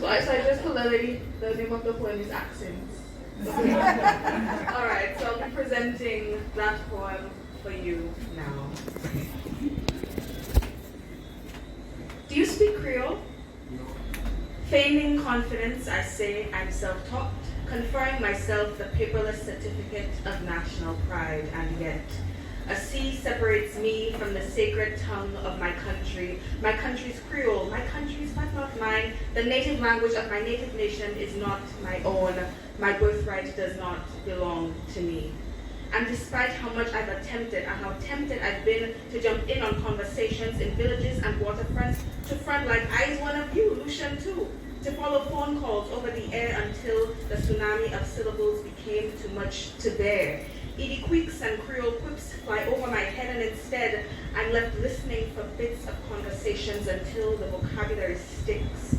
So I just told the lady the name of the poem is Accents. Alright, so I'll be presenting that poem for you now. Do you speak Creole? Feigning confidence, I say I'm self-taught, conferring myself the paperless certificate of national pride, and yet a sea separates me from the sacred tongue of my country. My country's Creole, my country's but not mine. The native language of my native nation is not my own. My birthright does not belong to me. And despite how much I've attempted and how tempted I've been to jump in on conversations in villages and waterfronts, to front like I's one of you, Lucian too, to follow phone calls over the air until the tsunami of syllables became too much to bear. Edie queeks and Creole quips fly over my head, and instead I'm left listening for bits of conversations until the vocabulary sticks.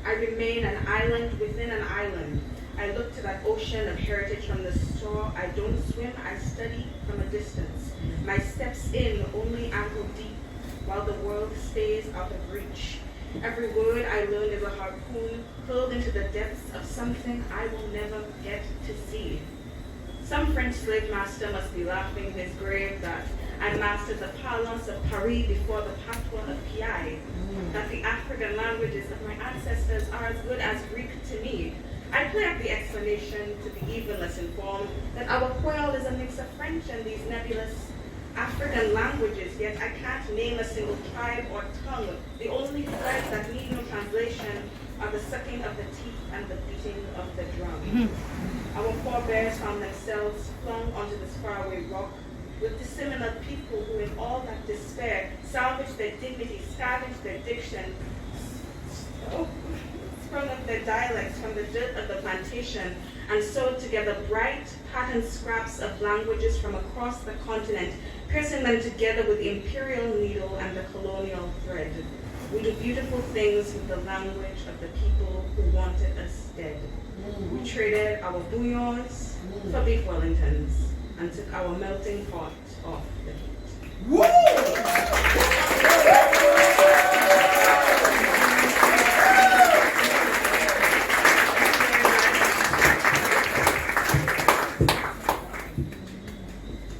I remain an island within an island. I look to that ocean of heritage from the shore. I don't swim, I study from a distance. My steps in only ankle deep, while the world stays out of reach. Every word I learned is a harpoon hurled into the depths of something I will never get to see. Some French slave master must be laughing in his grave that I mastered the parlance of Paris before the patois of Piaille, that the African languages of my ancestors are as good as Greek to me. I play up the explanation to be even less informed that our Creole is a mix of French and these nebulous African languages, yet I can't name a single tribe or tongue. The only threads that need no translation are the sucking of the teeth and the beating of the drum. Our forebears found themselves flung onto this faraway rock with dissimilar people who in all that despair salvaged their dignity, scavenged their diction, sprung up their dialects from the dirt of the plantation, and sewed together bright patterned scraps of languages from across the continent, piercing them together with the imperial needle and the colonial thread. We do beautiful things with the language of the people who wanted us dead. We traded our bouillons for beef Wellingtons and took our melting pot off the heat. Woo!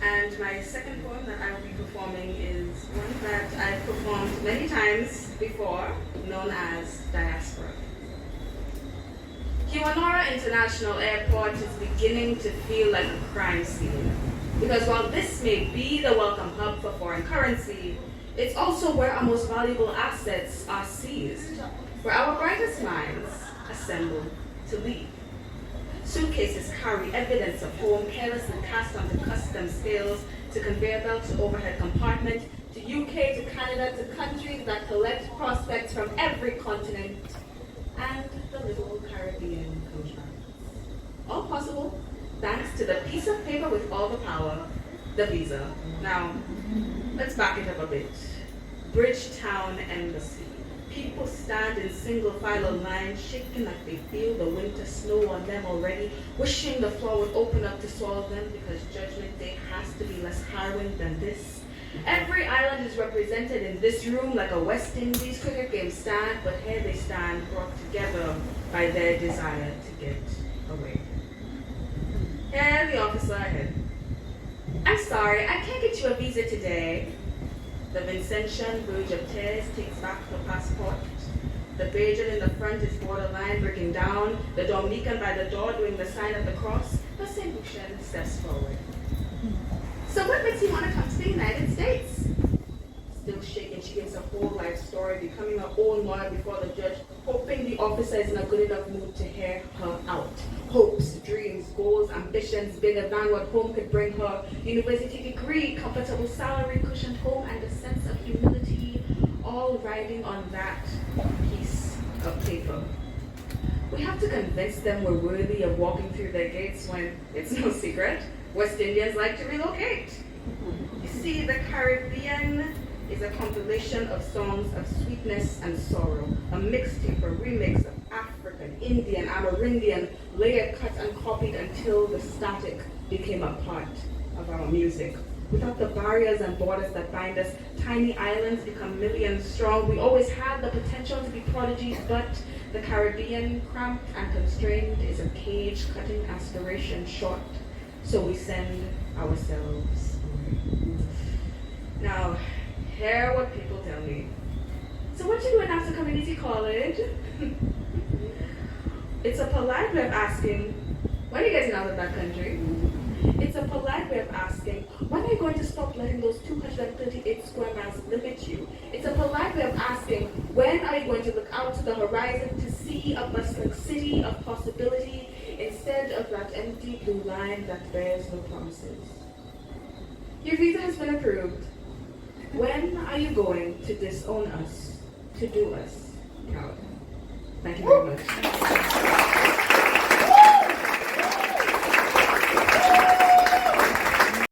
And my second poem that I will be performing is one that I've performed many times before, known as Diaspora. Kiwanora International Airport is beginning to feel like a crime scene, because while this may be the welcome hub for foreign currency, it's also where our most valuable assets are seized, where our brightest minds assemble to leave. Suitcases carry evidence of home carelessly cast onto customs scales, to conveyor belts, to overhead compartment, to UK, to Canada, to countries that collect prospects from every continent, and the little Caribbean contracts. All possible thanks to the piece of paper with all the power, the visa. Now, let's back it up a bit. Bridgetown Embassy. People stand in single file lines, shaking like they feel the winter snow on them already, wishing the floor would open up to swallow them because Judgment Day has to be less harrowing than this. Every island is represented in this room like a West Indies cricket game stand, but here they stand brought together by their desire to get away. Here the officer ahead. I'm sorry, I can't get you a visa today. The Vincentian Bridge of Tears takes back her passport. The Bajan in the front is borderline breaking down. The Dominican by the door doing the sign of the cross. But St. Lucian steps forward. So what makes you want to come to the United States? Still shaking, she gives her whole life story, becoming her own lawyer before the judge, hoping the officer is in a good enough mood to hear her out. Hopes, dreams, goals, ambitions, bigger than what home could bring her. University degree, comfortable salary, cushioned home, and a sense of humility, all riding on that piece of paper. We have to convince them we're worthy of walking through their gates when it's no secret West Indians like to relocate. You see, the Caribbean is a compilation of songs of sweetness and sorrow, a mixtape, a remix of African, Indian, Amerindian, layered, cut, and copied until the static became a part of our music. Without the barriers and borders that bind us, tiny islands become millions strong. We always had the potential to be prodigies, but The Caribbean, cramped and constrained, is a cage cutting aspiration short, so we send ourselves away. Now, hear what people tell me. So what you doing after community college? It's a polite way of asking, when are you getting out of that country? It's a polite way of asking, when are you going to stop letting those 238 square miles limit you? It's a polite way of asking, when are you going to look out to the horizon to see a bustling city of possibility instead of that empty blue line that bears no promises? Your visa has been approved. When are you going to disown us, to do us proud? Thank you very much.